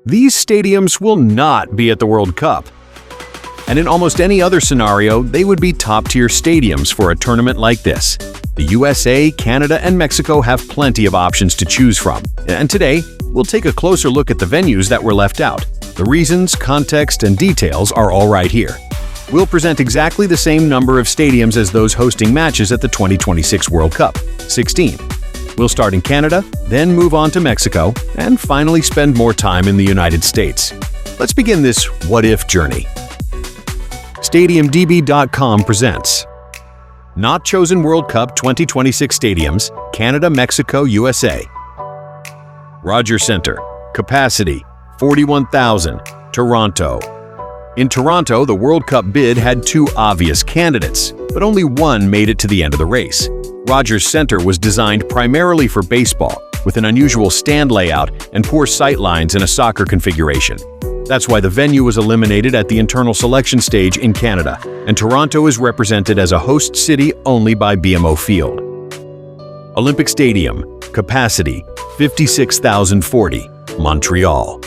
these stadiums will not be at the World Cup. And in almost any other scenario, they would be top-tier stadiums for a tournament like this. The USA, Canada, and Mexico have plenty of options to choose from. And today, we'll take a closer look at the venues that were left out. The reasons, context, and details are all right here. We'll present exactly the same number of stadiums as those hosting matches at the 2026 World Cup, 16. We'll start in Canada, then move on to Mexico, and finally spend more time in the United States. Let's begin this what-if journey. StadiumDB.com presents Not Chosen World Cup 2026 Stadiums, Canada, Mexico, USA. Rogers Centre, capacity 41,000, Toronto. In Toronto, the World Cup bid had two obvious candidates, but only one made it to the end of the race. Rogers Centre was designed primarily for baseball, with an unusual stand layout and poor sightlines in a soccer configuration. That's why the venue was eliminated at the internal selection stage in Canada, and Toronto is represented as a host city only by BMO Field. Olympic Stadium, capacity 56,040, Montreal.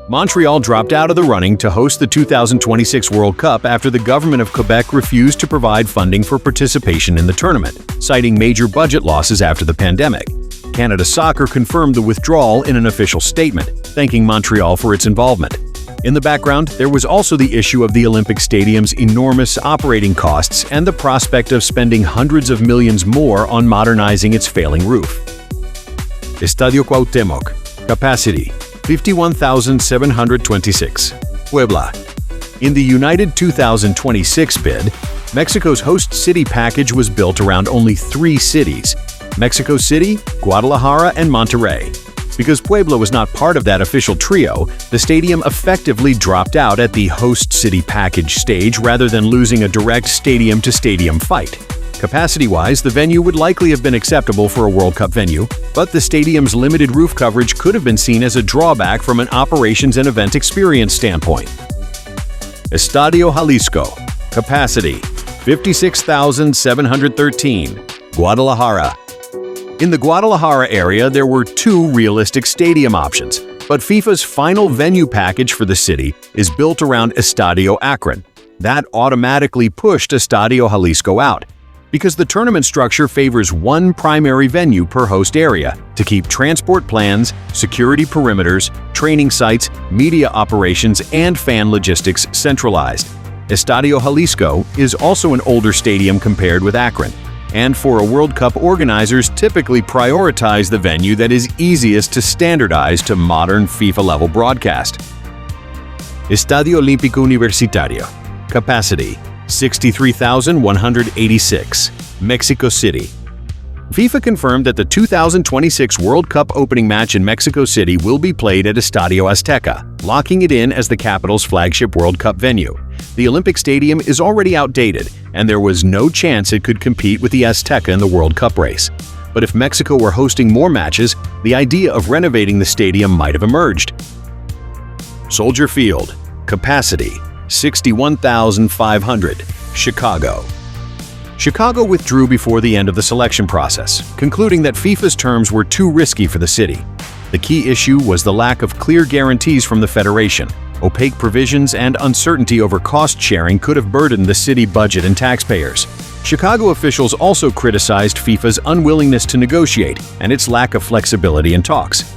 Montreal dropped out of the running to host the 2026 World Cup after the government of Quebec refused to provide funding for participation in the tournament, citing major budget losses after the pandemic. Canada Soccer confirmed the withdrawal in an official statement, thanking Montreal for its involvement. In the background, there was also the issue of the Olympic Stadium's enormous operating costs and the prospect of spending hundreds of millions more on modernizing its failing roof. Estadio Cuauhtémoc, capacity 51,726, Puebla. In the United 2026 bid, Mexico's host city package was built around only three cities: Mexico City, Guadalajara, and Monterrey. Because Puebla was not part of that official trio, the stadium effectively dropped out at the host city package stage rather than losing a direct stadium-to-stadium fight. Capacity-wise, the venue would likely have been acceptable for a World Cup venue, but the stadium's limited roof coverage could have been seen as a drawback from an operations and event experience standpoint. Estadio Jalisco, capacity 56,713, Guadalajara. In the Guadalajara area, there were two realistic stadium options, but FIFA's final venue package for the city is built around Estadio Akron. That automatically pushed Estadio Jalisco out, because the tournament structure favors one primary venue per host area to keep transport plans, security perimeters, training sites, media operations, and fan logistics centralized. Estadio Jalisco is also an older stadium compared with Akron, and for a World Cup, organizers typically prioritize the venue that is easiest to standardize to modern FIFA-level broadcast. Estadio Olimpico Universitario, capacity 63,186, Mexico City. FIFA confirmed that the 2026 World Cup opening match in Mexico City will be played at Estadio Azteca, locking it in as the capital's flagship World Cup venue. The Olympic Stadium is already outdated, and there was no chance it could compete with the Azteca in the World Cup race. But if Mexico were hosting more matches, the idea of renovating the stadium might have emerged. Soldier Field, capacity 61,500, Chicago. Chicago withdrew before the end of the selection process, concluding that FIFA's terms were too risky for the city. The key issue was the lack of clear guarantees from the federation. Opaque provisions and uncertainty over cost sharing could have burdened the city budget and taxpayers. Chicago officials also criticized FIFA's unwillingness to negotiate and its lack of flexibility in talks.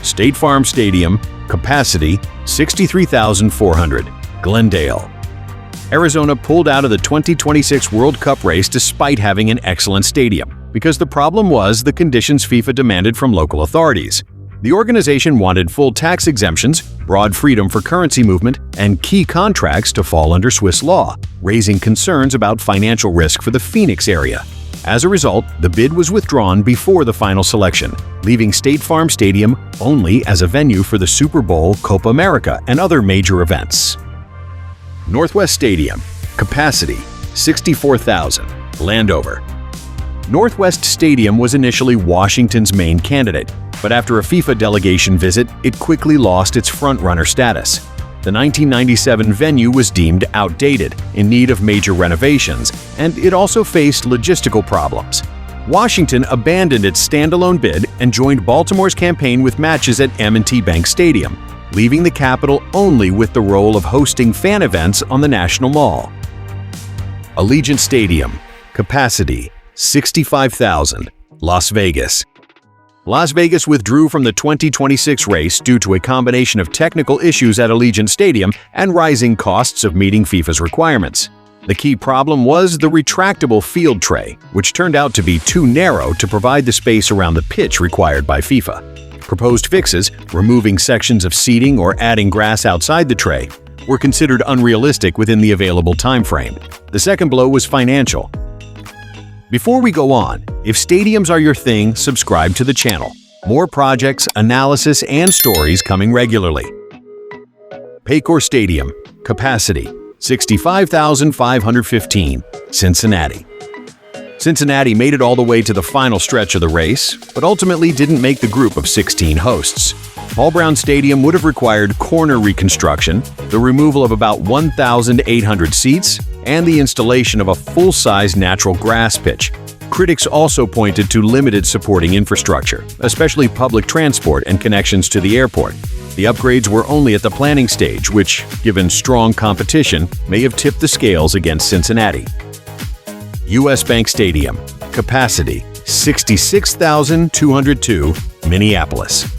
State Farm Stadium, capacity 63,400, Glendale. Arizona pulled out of the 2026 World Cup race despite having an excellent stadium, because the problem was the conditions FIFA demanded from local authorities. The organization wanted full tax exemptions, broad freedom for currency movement, and key contracts to fall under Swiss law, raising concerns about financial risk for the Phoenix area. As a result, the bid was withdrawn before the final selection, leaving State Farm Stadium only as a venue for the Super Bowl, Copa America, and other major events. Northwest Stadium, capacity 64,000, Landover. Northwest Stadium was initially Washington's main candidate, but after a FIFA delegation visit, it quickly lost its front-runner status. The 1997 venue was deemed outdated, in need of major renovations, and it also faced logistical problems. Washington abandoned its standalone bid and joined Baltimore's campaign with matches at M&T Bank Stadium, leaving the capital only with the role of hosting fan events on the National Mall. Allegiant Stadium, capacity 65,000, Las Vegas. Las Vegas withdrew from the 2026 race due to a combination of technical issues at Allegiant Stadium and rising costs of meeting FIFA's requirements. The key problem was the retractable field tray, which turned out to be too narrow to provide the space around the pitch required by FIFA. Proposed fixes, removing sections of seating or adding grass outside the tray, were considered unrealistic within the available time frame. The second blow was financial. Before we go on, if stadiums are your thing, subscribe to the channel. More projects, analysis, and stories coming regularly. Paycor Stadium, capacity 65,515, Cincinnati. Cincinnati made it all the way to the final stretch of the race, but ultimately didn't make the group of 16 hosts. Paul Brown Stadium would have required corner reconstruction, the removal of about 1,800 seats, and the installation of a full-size natural grass pitch. Critics also pointed to limited supporting infrastructure, especially public transport and connections to the airport. The upgrades were only at the planning stage, which, given strong competition, may have tipped the scales against Cincinnati. US Bank Stadium, capacity 66,202, Minneapolis.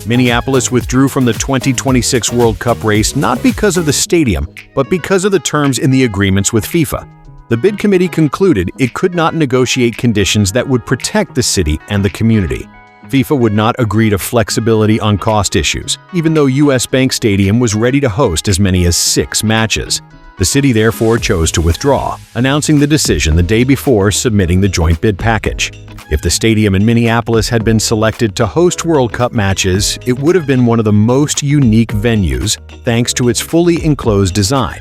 Minneapolis withdrew from the 2026 World Cup race not because of the stadium, but because of the terms in the agreements with FIFA. The bid committee concluded it could not negotiate conditions that would protect the city and the community. FIFA would not agree to flexibility on cost issues, even though US Bank Stadium was ready to host as many as 6 matches. The city therefore chose to withdraw, announcing the decision the day before submitting the joint bid package. If the stadium in Minneapolis had been selected to host World Cup matches, it would have been one of the most unique venues thanks to its fully enclosed design.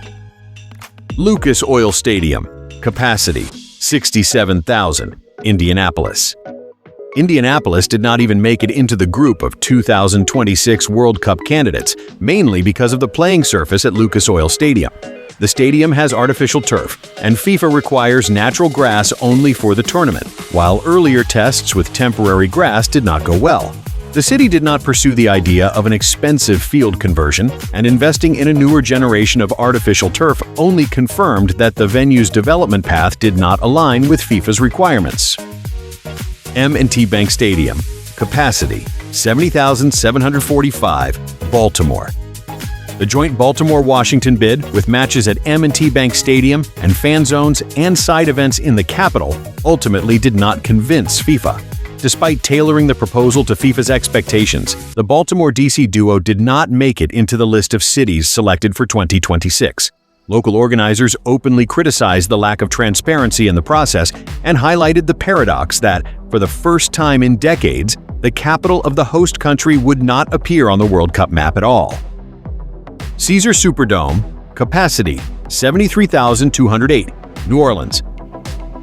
Lucas Oil Stadium, capacity 67,000, Indianapolis. Indianapolis did not even make it into the group of 2026 World Cup candidates, mainly because of the playing surface at Lucas Oil Stadium. The stadium has artificial turf, and FIFA requires natural grass only for the tournament, while earlier tests with temporary grass did not go well. The city did not pursue the idea of an expensive field conversion, and investing in a newer generation of artificial turf only confirmed that the venue's development path did not align with FIFA's requirements. M&T Bank Stadium, capacity 70,745, Baltimore. The joint Baltimore-Washington bid, with matches at M&T Bank Stadium and fan zones and side events in the capital, ultimately did not convince FIFA. Despite tailoring the proposal to FIFA's expectations, the Baltimore-DC duo did not make it into the list of cities selected for 2026. Local organizers openly criticized the lack of transparency in the process and highlighted the paradox that, for the first time in decades, the capital of the host country would not appear on the World Cup map at all. Caesars Superdome, capacity 73,208, New Orleans.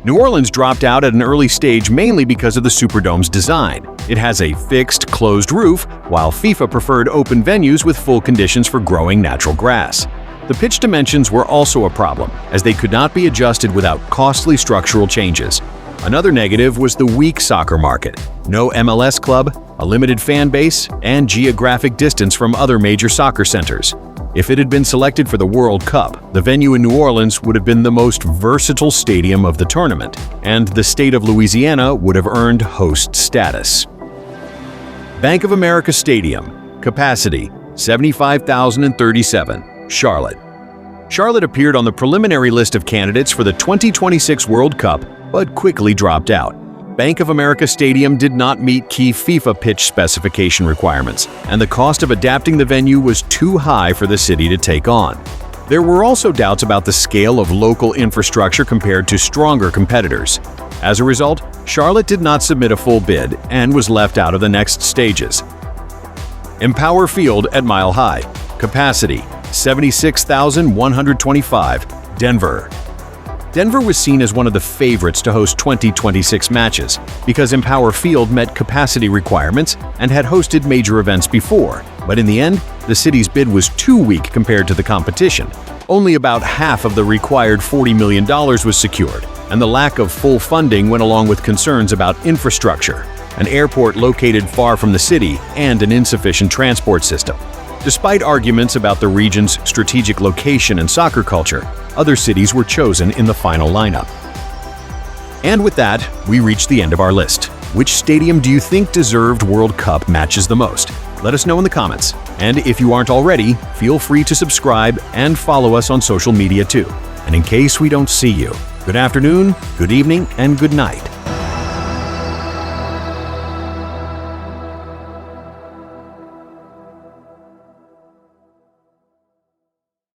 New Orleans dropped out at an early stage mainly because of the Superdome's design. It has a fixed, closed roof, while FIFA preferred open venues with full conditions for growing natural grass. The pitch dimensions were also a problem, as they could not be adjusted without costly structural changes. Another negative was the weak soccer market. No MLS club, a limited fan base, and geographic distance from other major soccer centers. If it had been selected for the World Cup, the venue in New Orleans would have been the most versatile stadium of the tournament, and the state of Louisiana would have earned host status. Bank of America Stadium, capacity 75,037, Charlotte. Charlotte appeared on the preliminary list of candidates for the 2026 World Cup, but quickly dropped out. Bank of America Stadium did not meet key FIFA pitch specification requirements, and the cost of adapting the venue was too high for the city to take on. There were also doubts about the scale of local infrastructure compared to stronger competitors. As a result, Charlotte did not submit a full bid and was left out of the next stages. Empower Field at Mile High, capacity 76,125, Denver. Denver was seen as one of the favorites to host 2026 matches because Empower Field met capacity requirements and had hosted major events before, but in the end, the city's bid was too weak compared to the competition. Only about half of the required $40 million was secured. and the lack of full funding went along with concerns about infrastructure, an airport located far from the city, and an insufficient transport system. Despite arguments about the region's strategic location and soccer culture, other cities were chosen in the final lineup. And with that, we reached the end of our list. Which stadium do you think deserved World Cup matches the most? Let us know in the comments. And if you aren't already, feel free to subscribe and follow us on social media too. And in case we don't see you, good afternoon, good evening, and good night.